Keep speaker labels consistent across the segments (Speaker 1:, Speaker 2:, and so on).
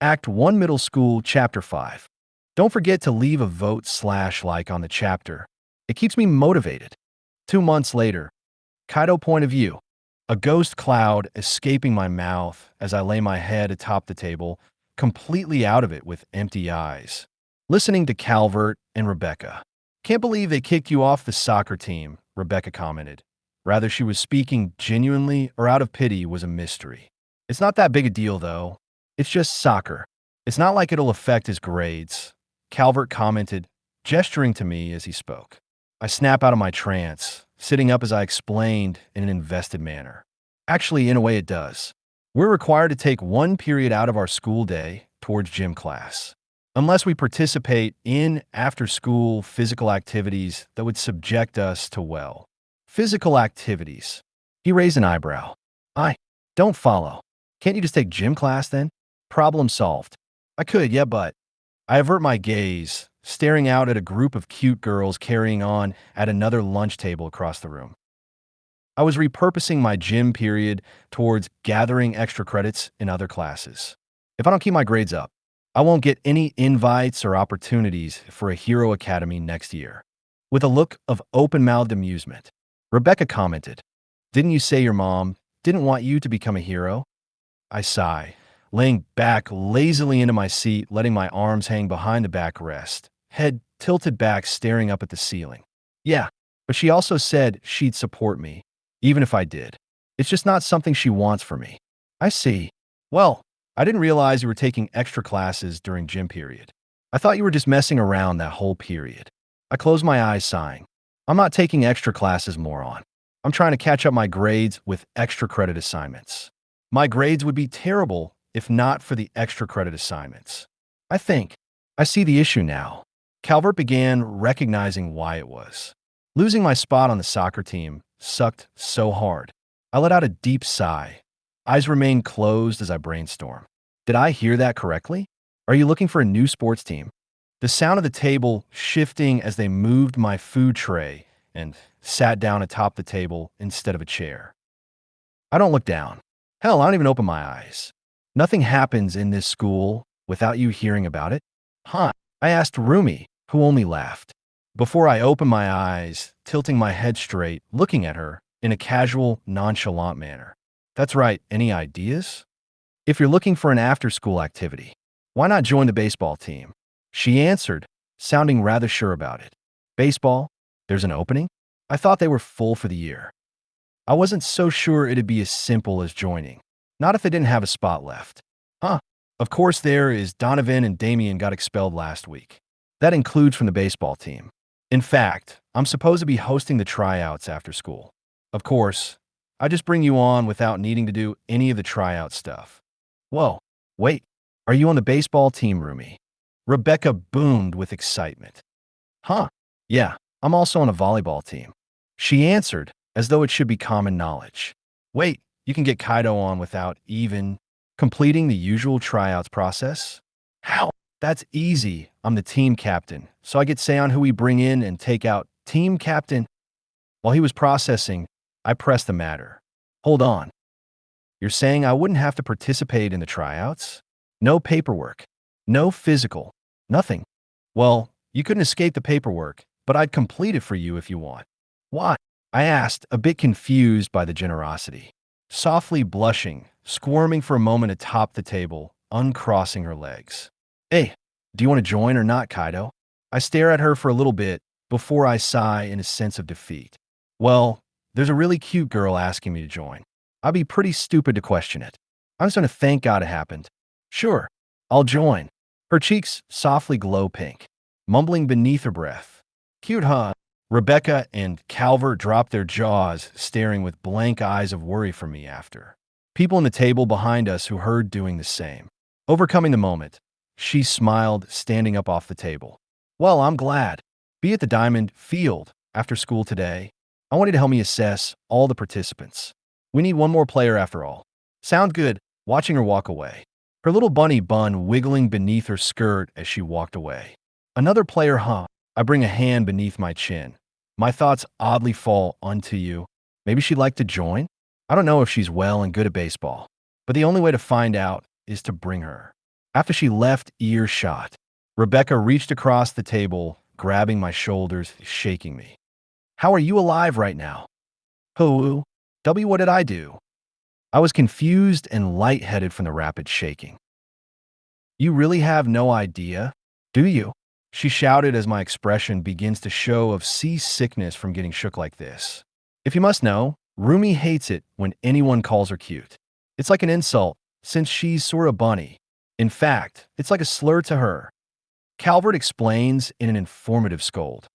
Speaker 1: Act 1 Middle School, Chapter 5. Don't forget to leave a vote/like on the chapter. It keeps me motivated. 2 months later, Kaido point of view. A ghost cloud escaping my mouth as I lay my head atop the table, completely out of it with empty eyes. Listening to Calvert and Rebecca. Can't believe they kicked you off the soccer team, Rebecca commented. Rather she was speaking genuinely or out of pity was a mystery. It's not that big a deal, though. It's just soccer. It's not like it'll affect his grades, Calvert commented, gesturing to me as he spoke. I snap out of my trance, sitting up as I explained in an invested manner. Actually, in a way it does. We're required to take one period out of our school day towards gym class, unless we participate in after-school physical activities that would subject us to, well, physical activities. He raised an eyebrow. I don't follow. Can't you just take gym class then? Problem solved. I could, yeah, but I avert my gaze, staring out at a group of cute girls carrying on at another lunch table across the room. I was repurposing my gym period towards gathering extra credits in other classes. If I don't keep my grades up, I won't get any invites or opportunities for a hero academy next year. With a look of open-mouthed amusement, Rebecca commented, "Didn't you say your mom didn't want you to become a hero?" I sigh, laying back lazily into my seat, letting my arms hang behind the backrest, head tilted back, staring up at the ceiling. Yeah, but she also said she'd support me, even if I did. It's just not something she wants for me. I see. Well, I didn't realize you were taking extra classes during gym period. I thought you were just messing around that whole period. I closed my eyes, sighing. I'm not taking extra classes, moron. I'm trying to catch up my grades with extra credit assignments. My grades would be terrible if not for the extra credit assignments. I think I see the issue now. Calvert began recognizing why it was. Losing my spot on the soccer team sucked so hard. I let out a deep sigh. Eyes remained closed as I brainstormed. Did I hear that correctly? Are you looking for a new sports team? The sound of the table shifting as they moved my food tray and sat down atop the table instead of a chair. I don't look down. Hell, I don't even open my eyes. Nothing happens in this school without you hearing about it. Huh? I asked Rumi, who only laughed. Before I opened my eyes, tilting my head straight, looking at her in a casual, nonchalant manner. That's right, any ideas? If you're looking for an after-school activity, why not join the baseball team? She answered, sounding rather sure about it. Baseball? There's an opening? I thought they were full for the year. I wasn't so sure it'd be as simple as joining. Not if they didn't have a spot left. Huh. Of course there is Donovan and Damien got expelled last week. That includes from the baseball team. In fact, I'm supposed to be hosting the tryouts after school. Of course, I just bring you on without needing to do any of the tryout stuff. Whoa, wait, are you on the baseball team, Rumi? Rebecca boomed with excitement. Huh, yeah, I'm also on a volleyball team. She answered, as though it should be common knowledge. Wait, you can get Kaido on without even completing the usual tryouts process? How? That's easy. I'm the team captain, so I get say on who we bring in and take out. Team captain? While he was processing, I pressed the matter. Hold on. You're saying I wouldn't have to participate in the tryouts? No paperwork. No physical. Nothing. Well, you couldn't escape the paperwork, but I'd complete it for you if you want. Why? I asked, a bit confused by the generosity. Softly blushing, squirming for a moment atop the table, uncrossing her legs. Hey, do you want to join or not, Kaido? I stare at her for a little bit before I sigh in a sense of defeat. Well, there's a really cute girl asking me to join. I'd be pretty stupid to question it. I'm just going to thank God it happened. Sure, I'll join. Her cheeks softly glow pink, mumbling beneath her breath. Cute, huh? Rebecca and Calvert dropped their jaws, staring with blank eyes of worry for me after. People in the table behind us who heard doing the same. Overcoming the moment, she smiled, standing up off the table. Well, I'm glad. Be at the Diamond Field after school today. I want you to help me assess all the participants. We need one more player after all. Sound good, watching her walk away. Her little bunny bun wiggling beneath her skirt as she walked away. Another player, huh? I bring a hand beneath my chin. My thoughts oddly fall onto you. Maybe she'd like to join? I don't know if she's well and good at baseball, but the only way to find out is to bring her. After she left earshot, Rebecca reached across the table, grabbing my shoulders, shaking me. How are you alive right now? Who? What did I do? I was confused and lightheaded from the rapid shaking. You really have no idea, do you? She shouted as my expression begins to show of seasickness from getting shook like this. If you must know, Rumi hates it when anyone calls her cute. It's like an insult, since she's sort of bunny. In fact, it's like a slur to her. Calvert explains in an informative scold.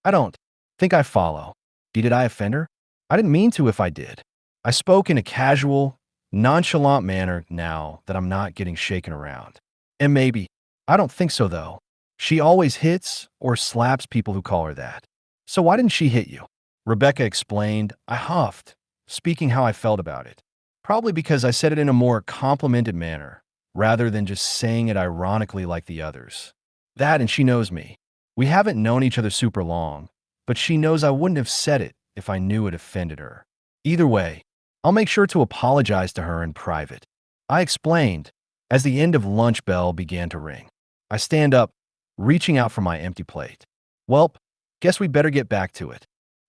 Speaker 1: I don't think I follow. Did I offend her? I didn't mean to if I did. I spoke in a casual, nonchalant manner now that I'm not getting shaken around. And maybe. I don't think so, though. She always hits or slaps people who call her that. So why didn't she hit you? Rebecca explained. I huffed, speaking how I felt about it. Probably because I said it in a more complimented manner, rather than just saying it ironically like the others. That and she knows me. We haven't known each other super long, but she knows I wouldn't have said it if I knew it offended her. Either way, I'll make sure to apologize to her in private. I explained as the end of lunch bell began to ring. I stand up, reaching out for my empty plate. Welp, guess we better get back to it.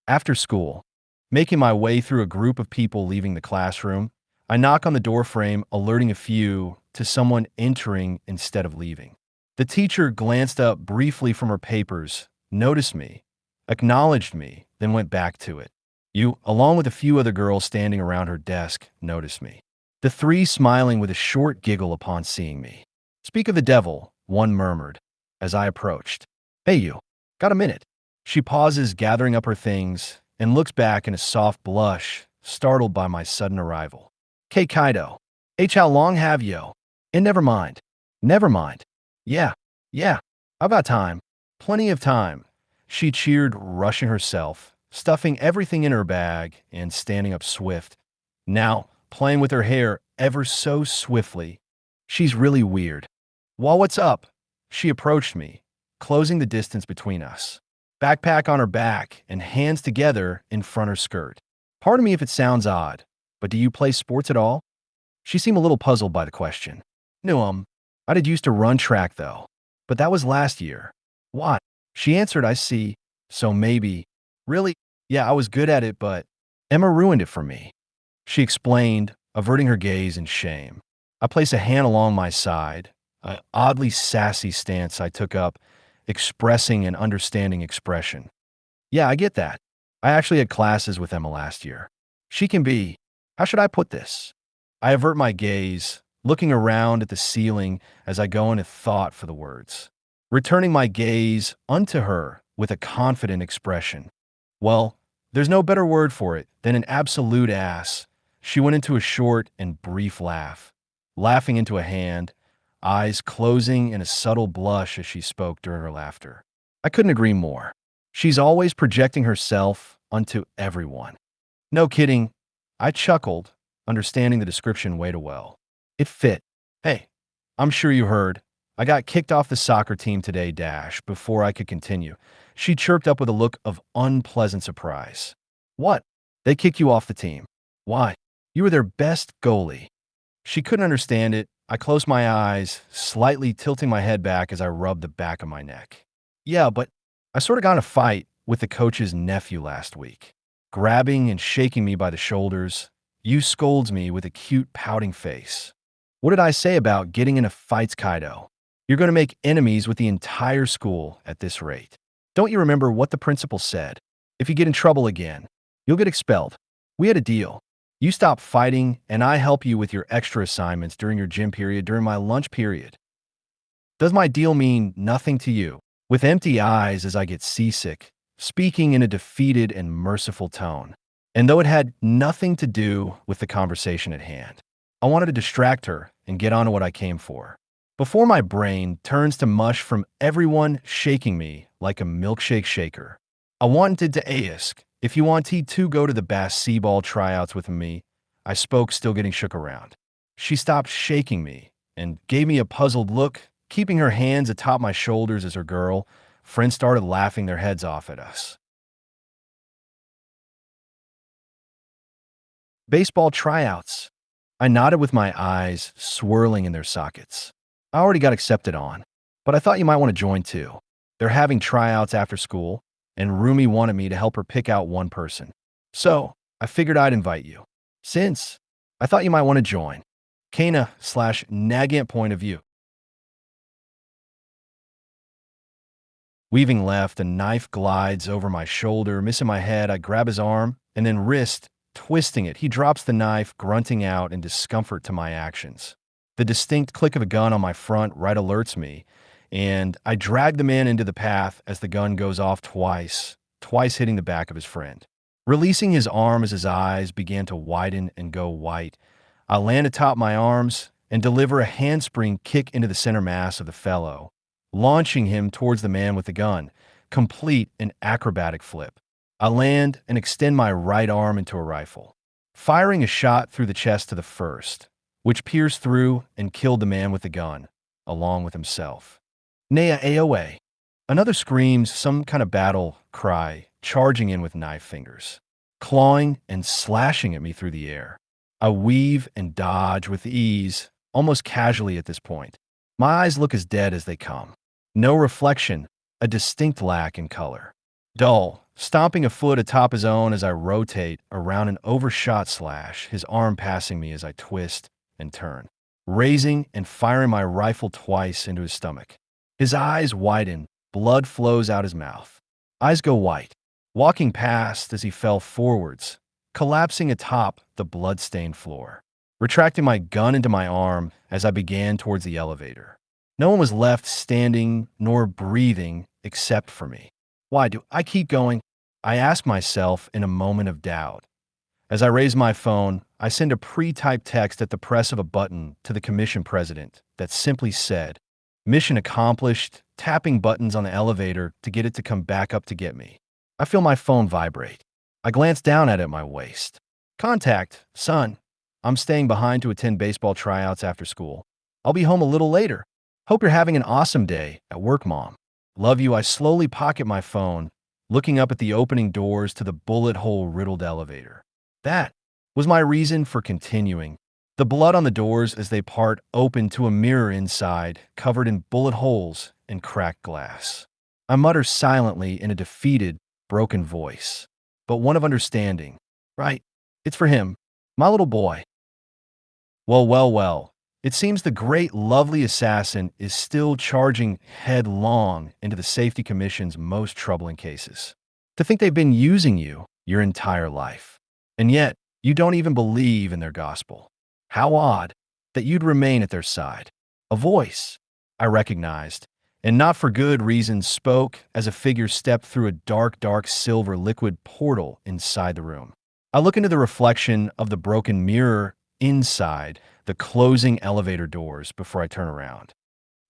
Speaker 1: After school, making my way through a group of people leaving the classroom, I knock on the door frame, alerting a few to someone entering instead of leaving. The teacher glanced up briefly from her papers, noticed me, acknowledged me, then went back to it. You, along with a few other girls standing around her desk, noticed me. The three smiling with a short giggle upon seeing me. Speak of the devil, one murmured, as I approached. Hey you, got a minute? She pauses, gathering up her things, and looks back in a soft blush, startled by my sudden arrival. K. Kaido. How long have you? And never mind. Never mind. Yeah, I've got time. Plenty of time. She cheered, rushing herself, stuffing everything in her bag and standing up swift. Now, playing with her hair ever so swiftly. She's really weird. Well, what's up? She approached me, closing the distance between us. Backpack on her back and hands together in front of her skirt. Pardon me if it sounds odd, but do you play sports at all? She seemed a little puzzled by the question. No, I did used to run track though, but that was last year. What? She answered, I see. So maybe. Really? Yeah, I was good at it, but Emma ruined it for me. She explained, averting her gaze in shame. I placed a hand along my side, an oddly sassy stance I took up, expressing an understanding expression. Yeah, I get that. I actually had classes with Emma last year. She can be, how should I put this? I avert my gaze, looking around at the ceiling as I go into thought for the words, returning my gaze unto her with a confident expression. Well, there's no better word for it than an absolute ass. She went into a short and brief laugh, laughing into a hand, eyes closing in a subtle blush as she spoke during her laughter. I couldn't agree more. She's always projecting herself onto everyone. No kidding. I chuckled, understanding the description way too well. It fit. Hey, I'm sure you heard. I got kicked off the soccer team today, before I could continue. She chirped up with a look of unpleasant surprise. What? They kicked you off the team? Why? You were their best goalie. She couldn't understand it. I closed my eyes, slightly tilting my head back as I rubbed the back of my neck. Yeah, but I sort of got in a fight with the coach's nephew last week. Grabbing and shaking me by the shoulders, you scolds me with a cute pouting face. What did I say about getting into fights, Kaido? You're going to make enemies with the entire school at this rate. Don't you remember what the principal said? If you get in trouble again, you'll get expelled. We had a deal. You stop fighting, and I help you with your extra assignments during your gym period during my lunch period. Does my deal mean nothing to you? With empty eyes as I get seasick, speaking in a defeated and merciful tone. And though it had nothing to do with the conversation at hand, I wanted to distract her and get on to what I came for. Before my brain turns to mush from everyone shaking me like a milkshake shaker, I wanted to ask if you want to go to the basketball tryouts with me. I spoke, still getting shook around. She stopped shaking me and gave me a puzzled look, keeping her hands atop my shoulders as her girl friends started laughing their heads off at us. Baseball tryouts. I nodded with my eyes swirling in their sockets. I already got accepted on, but I thought you might want to join too. They're having tryouts after school, and Rumi wanted me to help her pick out one person. So, I figured I'd invite you. Since I thought you might want to join. Kaina/Nagant point of view. Weaving left, a knife glides over my shoulder, missing my head. I grab his arm and then wrist, twisting it. He drops the knife, grunting out in discomfort to my actions. The distinct click of a gun on my front right alerts me, and I drag the man into the path as the gun goes off twice hitting the back of his friend. Releasing his arm as his eyes began to widen and go white, I land atop my arms and deliver a handspring kick into the center mass of the fellow, launching him towards the man with the gun, complete an acrobatic flip. I land and extend my right arm into a rifle, firing a shot through the chest to the first, which pierced through and killed the man with the gun, along with himself. Nea Aoa. Another screams some kind of battle cry, charging in with knife fingers, clawing and slashing at me through the air. I weave and dodge with ease, almost casually at this point. My eyes look as dead as they come. No reflection, a distinct lack in color. Dull, stomping a foot atop his own as I rotate around an overshot slash, his arm passing me as I twist and turn, raising and firing my rifle twice into his stomach. His eyes widen, blood flows out his mouth. Eyes go white, walking past as he fell forwards, collapsing atop the blood-stained floor. Retracting my gun into my arm as I began towards the elevator. No one was left standing nor breathing except for me. Why do I keep going? I ask myself in a moment of doubt. As I raise my phone, I send a pre-typed text at the press of a button to the commission president that simply said, "Mission accomplished," tapping buttons on the elevator to get it to come back up to get me. I feel my phone vibrate. I glance down at it at my waist. Contact, son. I'm staying behind to attend baseball tryouts after school. I'll be home a little later. Hope you're having an awesome day at work, Mom. Love you. I slowly pocket my phone, looking up at the opening doors to the bullet hole riddled elevator. That was my reason for continuing. The blood on the doors as they part open to a mirror inside, covered in bullet holes and cracked glass. I mutter silently in a defeated, broken voice, but one of understanding. Right, it's for him, my little boy. Well. It seems the great, lovely assassin is still charging headlong into the Safety Commission's most troubling cases. To think they've been using you your entire life, and yet you don't even believe in their gospel. How odd that you'd remain at their side. A voice, I recognized, and not for good reasons, spoke as a figure stepped through a dark silver liquid portal inside the room. I look into the reflection of the broken mirror inside the closing elevator doors before I turn around.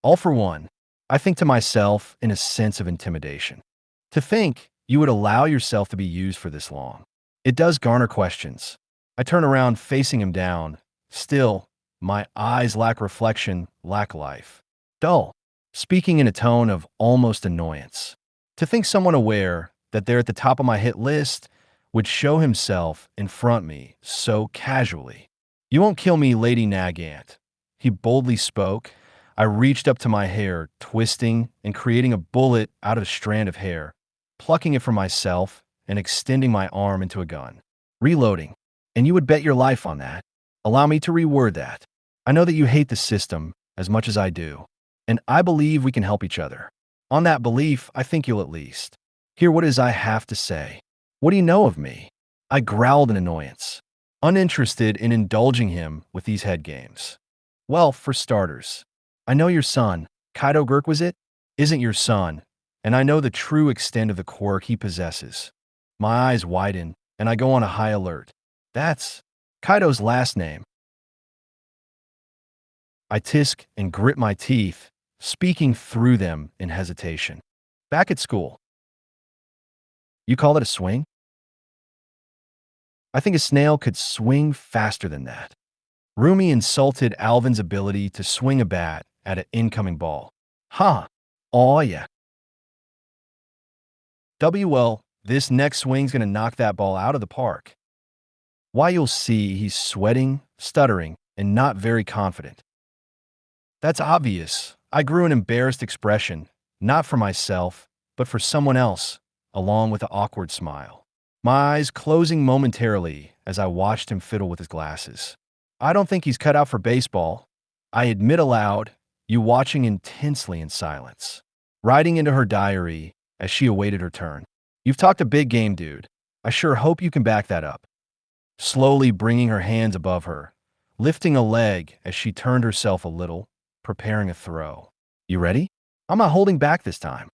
Speaker 1: All for one, I think to myself in a sense of intimidation. To think you would allow yourself to be used for this long. It does garner questions. I turn around facing him down. Still, my eyes lack reflection, lack life. Dull, speaking in a tone of almost annoyance. To think someone aware that they're at the top of my hit list would show himself in front of me so casually. "You won't kill me, Lady Nagant," he boldly spoke. I reached up to my hair, twisting and creating a bullet out of a strand of hair, plucking it from myself and extending my arm into a gun. Reloading. "And you would bet your life on that. Allow me to reword that. I know that you hate the system as much as I do, and I believe we can help each other. On that belief, I think you'll at least hear what it is I have to say. What do you know of me?" I growled in annoyance, uninterested in indulging him with these head games. "Well, for starters, I know your son, Kaido Gurkwizit, isn't your son, and I know the true extent of the quirk he possesses." My eyes widen, and I go on a high alert. "That's Kaido's last name." I tisk and grit my teeth, speaking through them in hesitation. "Back at school. You call it a swing?" "I think a snail could swing faster than that." Rumi insulted Alvin's ability to swing a bat at an incoming ball. "Huh. Aw yeah. Well, this next swing's gonna knock that ball out of the park." Why, you'll see he's sweating, stuttering, and not very confident. That's obvious. I grew an embarrassed expression, not for myself, but for someone else, along with an awkward smile. My eyes closing momentarily as I watched him fiddle with his glasses. I don't think he's cut out for baseball. I admit aloud, you watching intensely in silence. Writing into her diary as she awaited her turn. You've talked a big game, dude. I sure hope you can back that up. Slowly bringing her hands above her, lifting a leg as she turned herself a little, preparing a throw. You ready? I'm not holding back this time.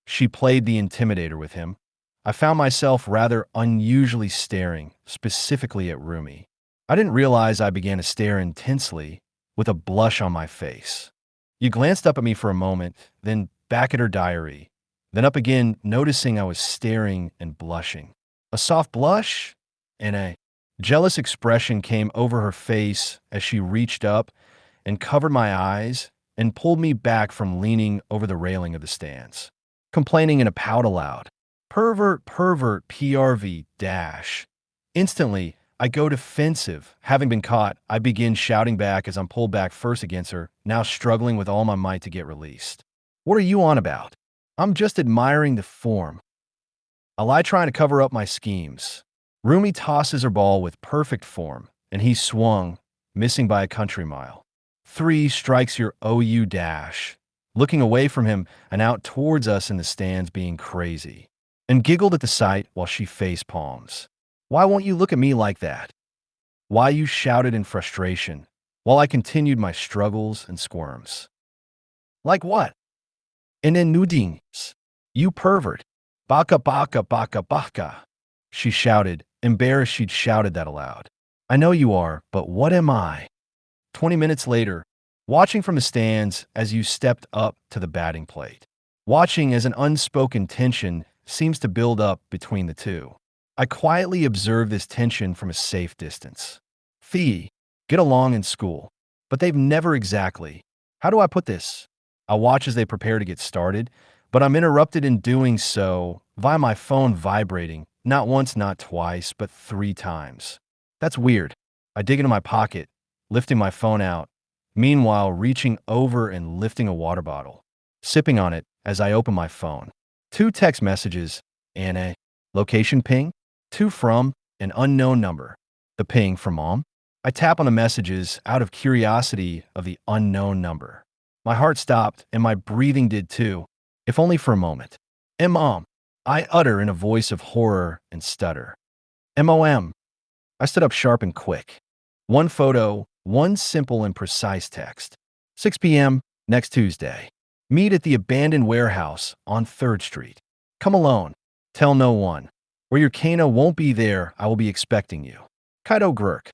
Speaker 1: She played the intimidator with him. I found myself rather unusually staring, specifically at Rumi. I didn't realize I began to stare intensely, with a blush on my face. You glanced up at me for a moment, then back at her diary, then up again, noticing I was staring and blushing. A soft blush and a jealous expression came over her face as she reached up and covered my eyes and pulled me back from leaning over the railing of the stands, complaining in a pout aloud. Pervert, pervert, PRV, dash. Instantly, I go defensive. Having been caught, I begin shouting back as I'm pulled back first against her, now struggling with all my might to get released. What are you on about? I'm just admiring the form. I lie trying to cover up my schemes. Rumi tosses her ball with perfect form, and he swung, missing by a country mile. 3 strikes your OU dash. Looking away from him and out towards us in the stands being crazy, and giggled at the sight while she face palms. Why won't you look at me like that? Why you shouted in frustration, while I continued my struggles and squirms. Like what? And then nudings. You pervert. Baka baka baka baka. She shouted, embarrassed she'd shouted that aloud. I know you are, but what am I? 20 minutes later, watching from the stands as you stepped up to the batting plate. Watching as an unspoken tension seems to build up between the two. I quietly observe this tension from a safe distance. Fee, get along in school, but they've never exactly. How do I put this? I watch as they prepare to get started, but I'm interrupted in doing so via my phone vibrating, not once, not twice, but 3 times. That's weird. I dig into my pocket, lifting my phone out, meanwhile reaching over and lifting a water bottle, sipping on it as I open my phone. 2 text messages and a location ping, 2 from an unknown number. The ping from mom. I tap on the messages out of curiosity of the unknown number. My heart stopped and my breathing did too, if only for a moment. Mom, I utter in a voice of horror and stutter. MOM. I stood up sharp and quick. 1 photo, 1 simple and precise text. 6 p.m. next Tuesday. Meet at the abandoned warehouse on 3rd Street. Come alone. Tell no one. Where your Kaina won't be there, I will be expecting you. Kaido Gurk.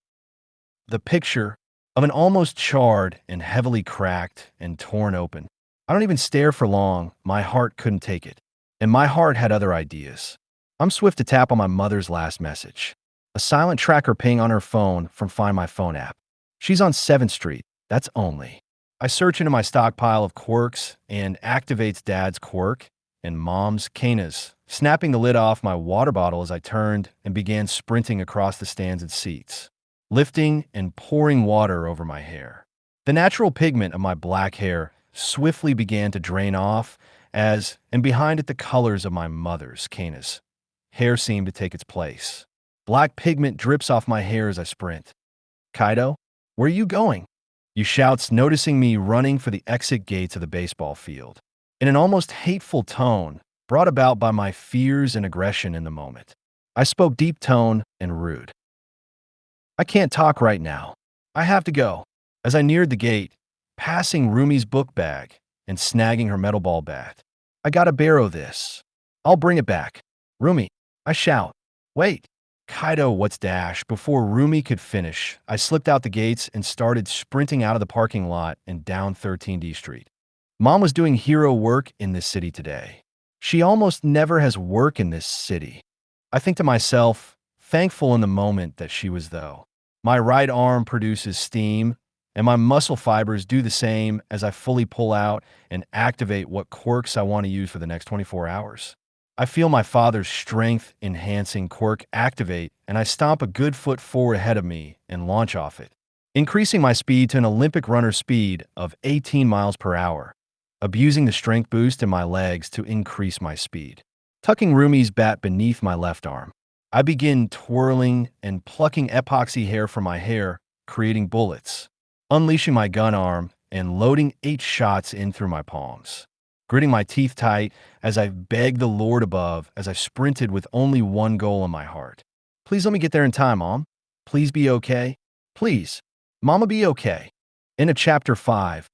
Speaker 1: The picture of an almost charred and heavily cracked and torn open. I don't even stare for long. My heart couldn't take it. And my heart had other ideas. I'm swift to tap on my mother's last message. A silent tracker ping on her phone from Find My Phone app. She's on 7th Street. That's only. I search into my stockpile of quirks and activates Dad's quirk and Mom's Kaina's, snapping the lid off my water bottle as I turned and began sprinting across the stands and seats, lifting and pouring water over my hair. The natural pigment of my black hair swiftly began to drain off as, and behind it the colors of my mother's, Kaina's, hair seemed to take its place. Black pigment drips off my hair as I sprint. Kaido, where are you going? You shouts, noticing me running for the exit gates of the baseball field. In an almost hateful tone, brought about by my fears and aggression in the moment. I spoke deep tone and rude. I can't talk right now. I have to go. As I neared the gate, passing Rumi's book bag and snagging her metal ball bat. I gotta borrow this. I'll bring it back. Rumi, I shout. Wait. Kaido, what's dash? Before Rumi could finish, I slipped out the gates and started sprinting out of the parking lot and down 13D Street. Mom was doing hero work in this city today. She almost never has work in this city. I think to myself, thankful in the moment that she was though. My right arm produces steam, and my muscle fibers do the same as I fully pull out and activate what quirks I want to use for the next 24 hours. I feel my father's strength-enhancing quirk activate, and I stomp a good foot forward ahead of me and launch off it. increasing my speed to an Olympic runner speed of 18 miles per hour, abusing the strength boost in my legs to increase my speed. Tucking Rumi's bat beneath my left arm, I begin twirling and plucking epoxy hair from my hair, creating bullets, unleashing my gun arm and loading 8 shots in through my palms. Gritting my teeth tight as I begged the Lord above as I sprinted with only one goal in my heart. Please let me get there in time, Mom. Please be okay. Please. Mama, be okay. In a chapter 5,